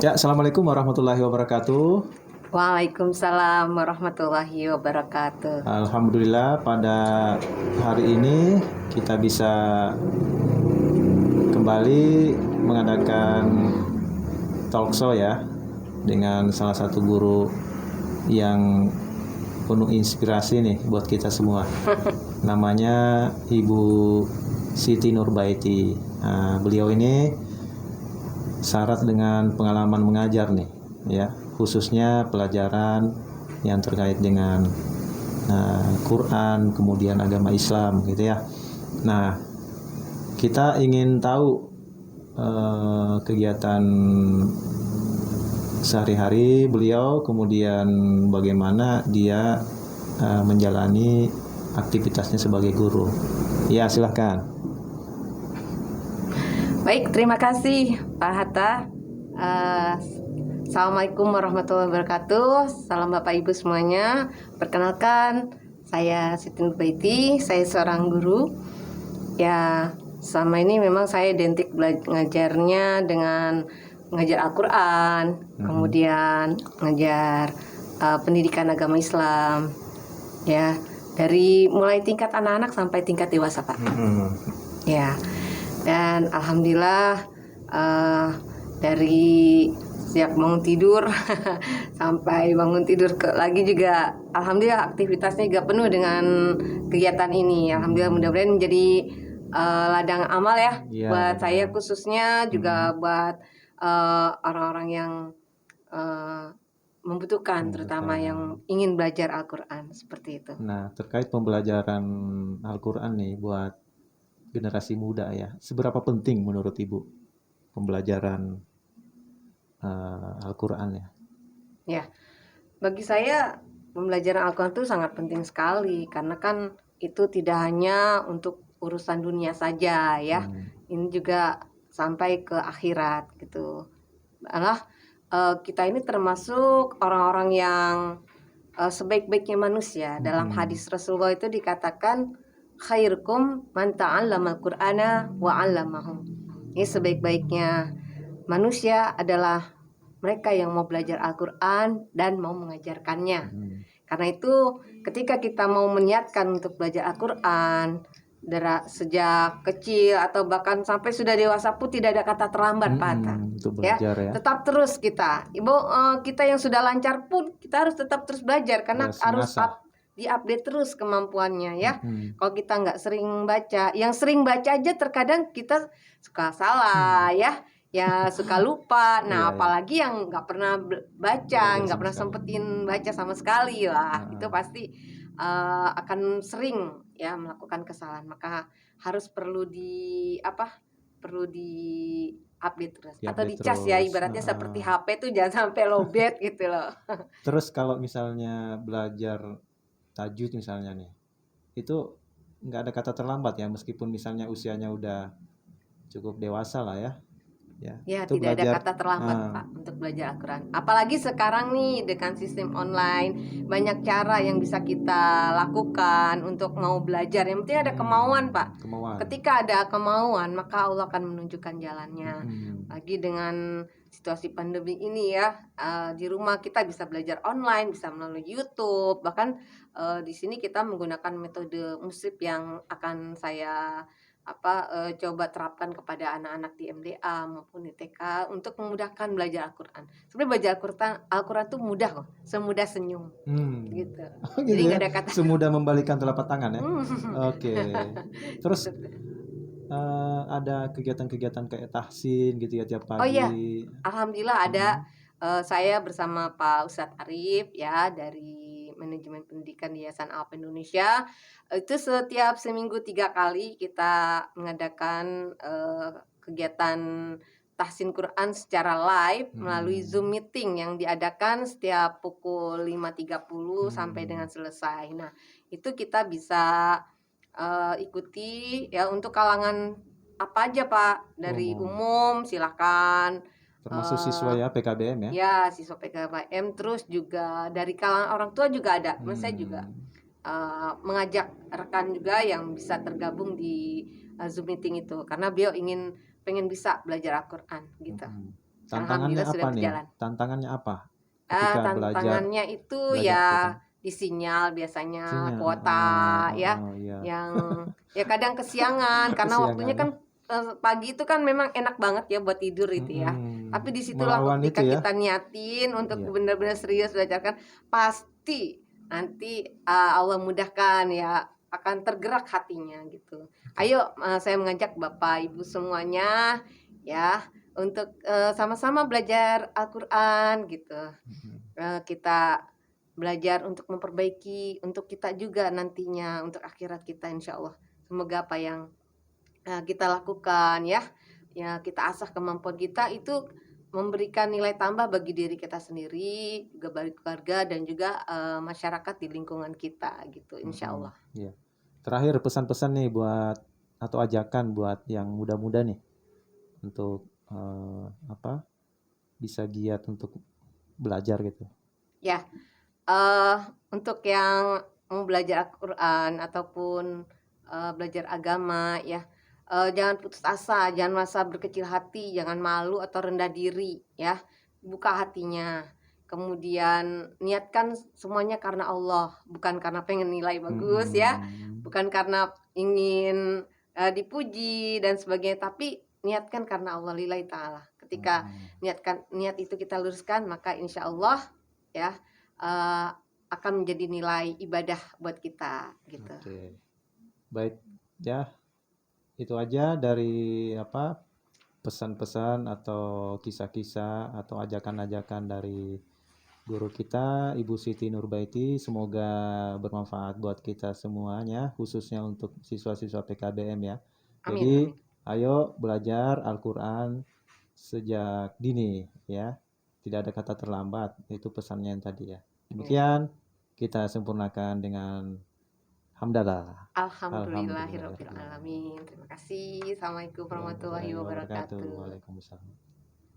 Ya, Assalamualaikum warahmatullahi wabarakatuh. Waalaikumsalam warahmatullahi wabarakatuh. Alhamdulillah pada hari ini kita bisa kembali mengadakan talkshow ya dengan salah satu guru yang penuh inspirasi nih buat kita semua. Namanya Ibu Siti Nurbaiti. Nah, beliau ini syarat dengan pengalaman mengajar nih ya, khususnya pelajaran yang terkait dengan Quran, kemudian agama Islam gitu ya. Nah, kita ingin tahu kegiatan sehari-hari beliau, kemudian bagaimana dia menjalani aktivitasnya sebagai guru. Ya, silahkan. Baik, terima kasih Pak Hatta. Assalamualaikum warahmatullahi wabarakatuh. Salam Bapak Ibu semuanya. Perkenalkan, saya Siti Nurbaiti. Saya seorang guru. Ya, selama ini memang saya identik ngajarnya dengan ngajar Al-Quran, kemudian ngajar pendidikan agama Islam. Ya, dari mulai tingkat anak-anak sampai tingkat dewasa, Pak. Ya, dan alhamdulillah dari sejak bangun tidur sampai bangun tidur lagi juga alhamdulillah aktivitasnya juga penuh dengan kegiatan ini. Alhamdulillah, mudah-mudahan menjadi ladang amal ya, buat saya khususnya, juga buat orang-orang yang membutuhkan, terutama yang ingin belajar Al-Quran, seperti itu. Nah, terkait pembelajaran Al-Quran nih buat generasi muda ya, seberapa penting menurut Ibu pembelajaran Al-Quran ya? Ya, bagi saya pembelajaran Al-Quran itu sangat penting sekali, karena kan itu tidak hanya untuk urusan dunia saja ya, ini juga sampai ke akhirat gitu. Malah kita ini termasuk orang-orang yang sebaik-baiknya manusia. Dalam hadis Rasulullah itu dikatakan khairukum man ta'allamal Qur'ana wa 'allamahu. Ini sebaik-baiknya manusia adalah mereka yang mau belajar Al-Quran dan mau mengajarkannya. Karena itu ketika kita mau meniatkan untuk belajar Al-Quran sejak kecil atau bahkan sampai sudah dewasa pun tidak ada kata terlambat, Pak Hatta. Ya, tetap terus kita. Ibu, kita yang sudah lancar pun kita harus tetap terus belajar, karena harus diupdate terus kemampuannya ya. Kalau kita nggak sering baca, yang sering baca aja terkadang kita suka salah ya suka lupa. Nah, apalagi yang nggak pernah baca, nggak pernah sempetin baca sama sekali, lah itu pasti akan sering ya melakukan kesalahan. Maka harus perlu di update terus atau dicas ya, ibaratnya seperti HP tuh jangan sampai lowbat gitu loh. Terus kalau misalnya belajar tajwid misalnya nih, itu nggak ada kata terlambat ya, meskipun misalnya usianya udah cukup dewasa lah ya. Ya, tidak ada kata terlambat Pak untuk belajar Al-Quran. Apalagi sekarang nih dengan sistem online, banyak cara yang bisa kita lakukan untuk mau belajar. Yang penting ada kemauan Pak. Ketika ada kemauan, maka Allah akan menunjukkan jalannya. Lagi dengan situasi pandemi ini ya, di rumah kita bisa belajar online, bisa melalui YouTube. Bahkan di sini kita menggunakan metode musik yang akan saya coba terapkan kepada anak-anak di MDA maupun di TK untuk memudahkan belajar Al-Quran. Sebenarnya belajar Al-Quran tuh mudah kok, semudah senyum gitu. Jadi ya? ada kata semudah membalikan telapak tangan ya. Oke. Terus ada kegiatan-kegiatan kayak tahsin gitu ya tiap pagi? Oh iya, alhamdulillah ada. Saya bersama Pak Ustadz Arif ya dari Manajemen Pendidikan di Yayasan Al-Wafa Indonesia. Itu setiap seminggu 3 kali kita mengadakan kegiatan tahsin Quran secara live melalui Zoom meeting yang diadakan setiap pukul 5.30 sampai dengan selesai. Nah, itu kita bisa ikuti ya untuk kalangan apa aja Pak, dari umum silahkan, termasuk siswa ya PKBM ya? Ya, siswa PKBM, terus juga dari kalangan orang tua juga ada. Saya juga mengajak rekan juga yang bisa tergabung di Zoom meeting itu, karena beliau pengen bisa belajar Al-Quran gitu. Tantangannya Alhamdulillah sudah apa nih? berjalan. Tantangannya apa ketika Tantangannya itu belajar ya Al-Qur'an? di sinyal biasanya, Sinyal, kuota ya, iya. yang ya kadang kesiangan karena waktunya Kesiangan ya? kan, pagi itu kan memang enak banget ya buat tidur itu ya. Tapi disitulah Melawan itu ketika ya? kita niatin untuk Iya. benar-benar serius belajar kan, pasti nanti, Allah mudahkan ya, akan tergerak hatinya gitu. Ayo, saya mengajak Bapak Ibu semuanya ya, untuk, sama-sama belajar Al-Qur'an gitu. Kita belajar untuk memperbaiki untuk kita juga nantinya, untuk akhirat kita insyaallah. Semoga apa yang, kita lakukan ya, ya kita asah kemampuan kita itu memberikan nilai tambah bagi diri kita sendiri, juga bagi keluarga dan juga, masyarakat di lingkungan kita gitu insyaallah. Iya. Terakhir pesan-pesan nih buat atau ajakan buat yang muda-muda nih untuk bisa giat untuk belajar gitu. Ya, eee, untuk yang mau belajar Al-Qur'an ataupun, belajar agama ya, jangan putus asa, jangan merasa berkecil hati, jangan malu atau rendah diri ya, buka hatinya. Kemudian niatkan semuanya karena Allah, bukan karena pengen nilai bagus ya, bukan karena ingin, dipuji dan sebagainya, tapi niatkan karena Allah, lillahi ta'ala. Ketika niat itu kita luruskan, maka insyaallah ya, eee, akan menjadi nilai ibadah buat kita gitu. Oke. Baik, ya itu aja dari pesan-pesan atau kisah-kisah atau ajakan-ajakan dari guru kita Ibu Siti Nurbaiti. Semoga bermanfaat buat kita semuanya, khususnya untuk siswa-siswa PKBM ya. Amin Jadi amin. ayo belajar Al-Quran sejak dini ya. Tidak ada kata terlambat, itu pesannya yang tadi ya. Demikian kita sempurnakan dengan hamdalah. Alhamdulillahirabbil alamin. Terima kasih. Assalamualaikum warahmatullahi Warahmatullahi wabarakatuh. wabarakatuh. Waalaikumsalam.